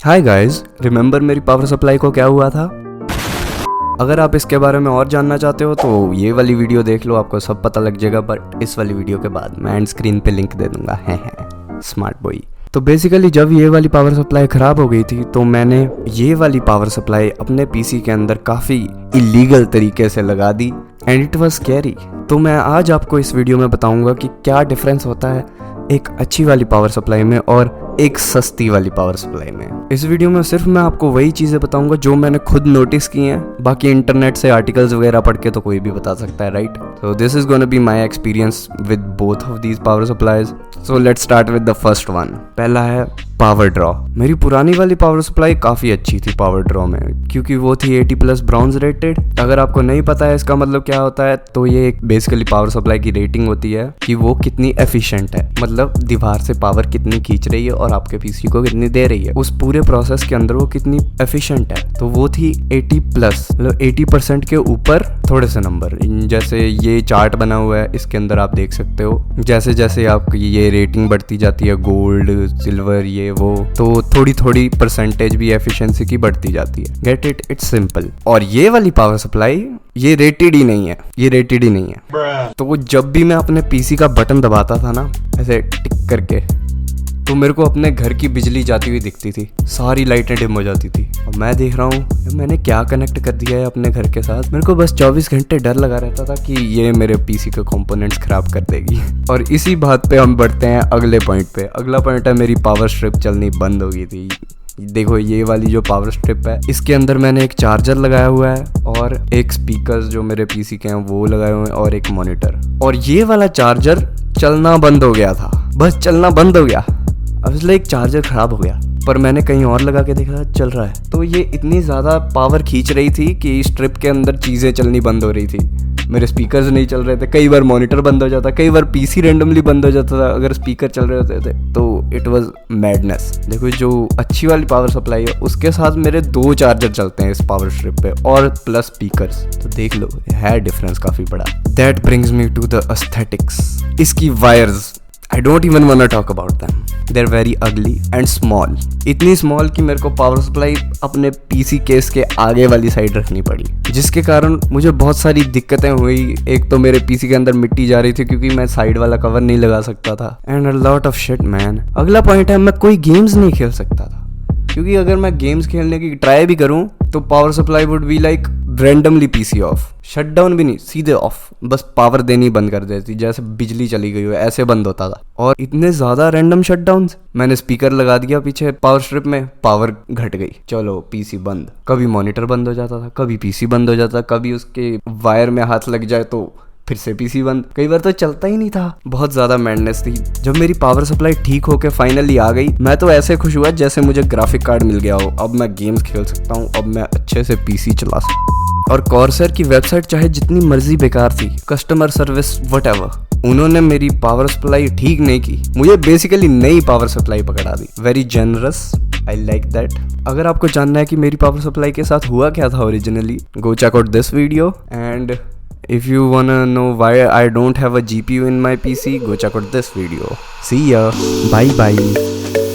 Hi guys, remember मेरी power supply को क्या हुआ था? अगर आप इसके बारे में और जानना चाहते हो तो ये वाली वीडियो देख लो, आपको सब पता लग जाएगा। बट इस वाली वीडियो के बाद मैं एंड स्क्रीन पे लिंक दे दूंगा। है स्मार्ट बॉय। तो बेसिकली जब ये वाली पावर सप्लाई ख़राब हो गई थी तो मैंने ये वाली पावर सप्लाई अपने पीसी के अंदर काफ़ी इलीगल तरीके से लगा दी एंड इट वाज स्कैरी। तो मैं आज आपको इस वीडियो में बताऊंगा कि क्या डिफरेंस होता है एक अच्छी वाली पावर सप्लाई में और एक सस्ती वाली पावर सप्लाई में। इस वीडियो में सिर्फ मैं आपको वही चीज़ें बताऊंगा जो मैंने खुद नोटिस की हैं, बाकी इंटरनेट से आर्टिकल्स वगैरह पढ़ के तो कोई भी बता सकता है, right? So this is gonna be my experience with both of these power supplies. So let's start with the first one. पहला है पावर ड्रॉ। मेरी पुरानी वाली पावर सप्लाई काफ़ी अच्छी थी पावर ड्रॉ में, क्योंकि वो थी 80+ ब्राउन्स रेटेड। अगर आपको नहीं पता है इसका मतलब क्या होता है, तो ये एक बेसिकली पावर सप्लाई की रेटिंग होती है कि वो कितनी एफिशिएंट है, मतलब दीवार से पावर कितनी खींच रही है और आपके पीसी को कितनी दे रही है, उस पूरे प्रोसेस के अंदर वो कितनी एफिशिएंट है। तो वो थी 80+, मतलब 80% के ऊपर थोड़े से नंबर। जैसे ये चार्ट बना हुआ है, इसके अंदर आप देख सकते हो जैसे जैसे आपकी ये रेटिंग बढ़ती जाती है, गोल्ड, सिल्वर, ये वो, तो थोड़ी थोड़ी परसेंटेज भी एफिशिएंसी की बढ़ती जाती है। Get it? It's simple. और ये वाली पावर सप्लाई ये रेटेड ही नहीं है, ये रेटेड ही नहीं है। तो वो जब भी मैं अपने पीसी का बटन दबाता था ना, ऐसे टिक करके, तो मेरे को अपने घर की बिजली जाती हुई दिखती थी, सारी लाइटें डिम हो जाती थी। और मैं देख रहा हूँ मैंने क्या कनेक्ट कर दिया है अपने घर के साथ। मेरे को बस 24 घंटे डर लगा रहता था कि ये मेरे पीसी के कंपोनेंट्स खराब कर देगी। और इसी बात पे हम बढ़ते हैं अगले पॉइंट पे। अगला पॉइंट है मेरी पावर स्ट्रिप चलनी बंद हो गई थी। देखो ये वाली जो पावर स्ट्रिप है, इसके अंदर मैंने एक चार्जर लगाया हुआ है और एक स्पीकर्स जो मेरे पीसी के हैं वो लगाए हुए हैं और एक मॉनिटर। और ये वाला चार्जर चलना बंद हो गया था, बस चलना बंद हो गया। अब इसलिए एक चार्जर खराब हो गया, पर मैंने कहीं और लगा के देखा चल रहा है। तो ये इतनी ज़्यादा पावर खींच रही थी कि स्ट्रिप के अंदर चीज़ें चलनी बंद हो रही थी। मेरे स्पीकर्स नहीं चल रहे थे, कई बार मॉनिटर बंद हो जाता, कई बार पीसी रैंडमली बंद हो जाता था अगर स्पीकर चल रहे होते थे। तो इट वाज मैडनेस। देखो जो अच्छी वाली पावर सप्लाई है उसके साथ मेरे 2 चार्जर चलते हैं इस पावर स्ट्रिप पे और प्लस स्पीकर्स। तो देख लो है डिफरेंस काफ़ी बड़ा। That brings me to the aesthetics. इसकी wires I don't even wanna talk about them. They're very ugly and small. इतनी स्मॉल कि मेरे को पावर सप्लाई अपने पीसी केस के आगे वाली साइड रखनी पड़ी, जिसके कारण मुझे बहुत सारी दिक्कतें हुई। एक तो मेरे पीसी के अंदर मिट्टी जा रही थी क्योंकि मैं साइड वाला कवर नहीं लगा सकता था, and a lot of shit man. अगला पॉइंट है मैं कोई गेम्स नहीं खेल सकता था, क्योंकि अगर मैं गेम्स खेलने की ट्राई भी करूं तो power supply would be like randomly PC of, shut down भी नहीं, सीधे ऑफ, बस पावर देनी बंद कर देती, जैसे बिजली चली गई हो ऐसे बंद होता था। और इतने ज्यादा रैंडम शटडाउन्स। मैंने स्पीकर लगा दिया पीछे पावर स्ट्रिप में, पावर घट गई, चलो पीसी बंद। कभी मॉनिटर बंद हो जाता था, कभी पीसी बंद हो जाता, कभी उसके वायर में हाथ लग जाए तो फिर से पीसी बंद, कई बार तो चलता ही नहीं था। बहुत ज्यादा मैडनेस थी। जब मेरी पावर सप्लाई ठीक होके फाइनली आ गई, मैं तो ऐसे खुश हुआ जैसे मुझे ग्राफिक कार्ड मिल गया हो। अब मैं गेम्स खेल सकता हूँ, अब मैं अच्छे से पीसी चला सकता हूँ। और कॉर्सर की वेबसाइट चाहे जितनी मर्जी बेकार थी, कस्टमर सर्विस व्हाटएवर, उन्होंने मेरी पावर सप्लाई ठीक नहीं की, मुझे बेसिकली नई पावर सप्लाई पकड़ा दी। Very generous, I like that. अगर आपको जानना है कि मेरी पावर सप्लाई के साथ हुआ क्या था originally, go check out this video. And if you wanna know why I don't have a GPU in my PC, go check out this video. See ya. Bye bye.